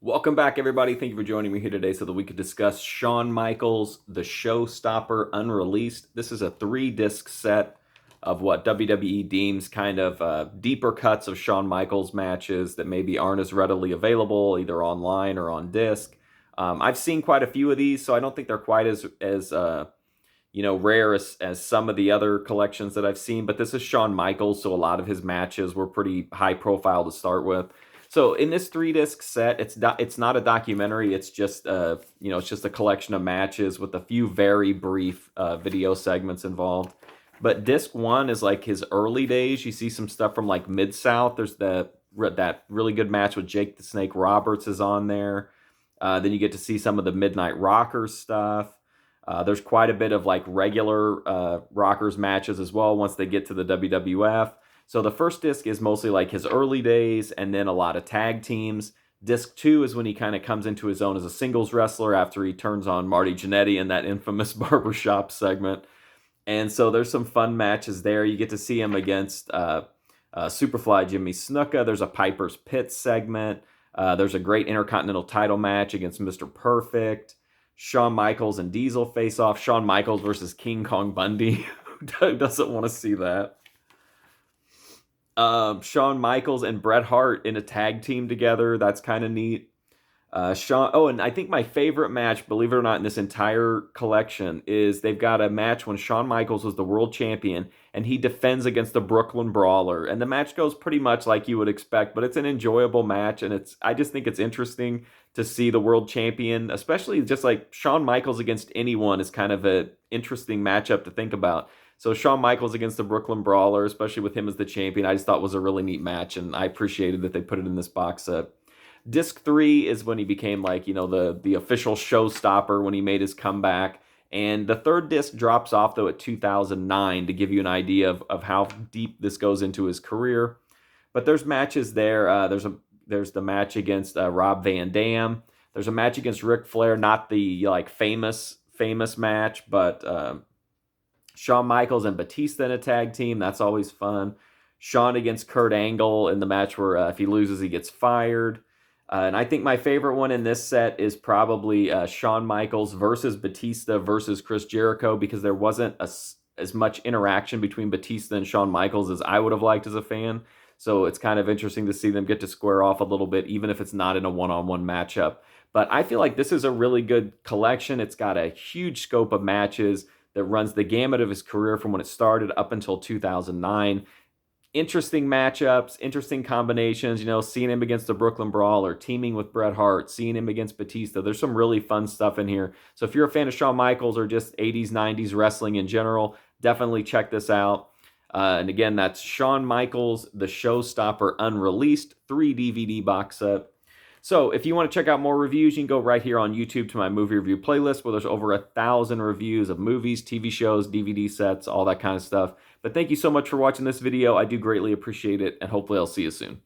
Welcome back, everybody. Thank you for joining me here today so that we could discuss Shawn Michaels, the Showstopper Unreleased. This is a 3-disc set of what WWE deems kind of deeper cuts of Shawn Michaels matches that maybe aren't as readily available, either online or on disc. I've seen quite a few of these, so I don't think they're quite as rare as some of the other collections that I've seen. But this is Shawn Michaels, so a lot of his matches were pretty high profile to start with. So in this 3-disc set, it's not a documentary. It's just it's just a collection of matches with a few very brief video segments involved. But disc 1 is like his early days. You see some stuff from like Mid-South. There's that really good match with Jake the Snake Roberts is on there. Then you get to see some of the Midnight Rockers stuff. There's quite a bit of like regular Rockers matches as well once they get to the WWF. So the first disc is mostly like his early days and then a lot of tag teams. Disc 2 is when he kind of comes into his own as a singles wrestler after he turns on Marty Jannetty in that infamous barbershop segment. And so there's some fun matches there. You get to see him against Superfly Jimmy Snuka. There's a Piper's Pit segment. There's a great Intercontinental title match against Mr. Perfect. Shawn Michaels and Diesel face off. Shawn Michaels versus King Kong Bundy. Who doesn't want to see that? Shawn Michaels and Bret Hart in a tag team together. That's kind of neat. And I think my favorite match, believe it or not, in this entire collection is they've got a match when Shawn Michaels was the world champion and he defends against the Brooklyn Brawler. And the match goes pretty much like you would expect, but it's an enjoyable match. And I just think it's interesting to see the world champion, especially just like Shawn Michaels against anyone is kind of an interesting matchup to think about. So Shawn Michaels against the Brooklyn Brawler, especially with him as the champion, I just thought was a really neat match. And I appreciated that they put it in this box set. Disc 3 is when he became like, the official showstopper when he made his comeback. And the third disc drops off, though, at 2009 to give you an idea of how deep this goes into his career. But there's matches there. There's the match against Rob Van Dam. There's a match against Ric Flair, not the like famous match, but Shawn Michaels and Batista in a tag team. That's always fun. Shawn against Kurt Angle in the match where if he loses, he gets fired. And I think my favorite one in this set is probably Shawn Michaels versus Batista versus Chris Jericho, because there wasn't as much interaction between Batista and Shawn Michaels as I would have liked as a fan. So it's kind of interesting to see them get to square off a little bit, even if it's not in a one-on-one matchup. But I feel like this is a really good collection. It's got a huge scope of matches that runs the gamut of his career from when it started up until 2009. Interesting matchups, interesting combinations, seeing him against the Brooklyn Brawler, teaming with Bret Hart, seeing him against Batista. There's some really fun stuff in here. So if you're a fan of Shawn Michaels or just 80s, 90s wrestling in general, definitely check this out. And again, that's Shawn Michaels, the Showstopper Unreleased 3 DVD box set. So if you want to check out more reviews, you can go right here on YouTube to my movie review playlist where there's over 1,000 reviews of movies, TV shows, DVD sets, all that kind of stuff. But thank you so much for watching this video. I do greatly appreciate it, and hopefully I'll see you soon.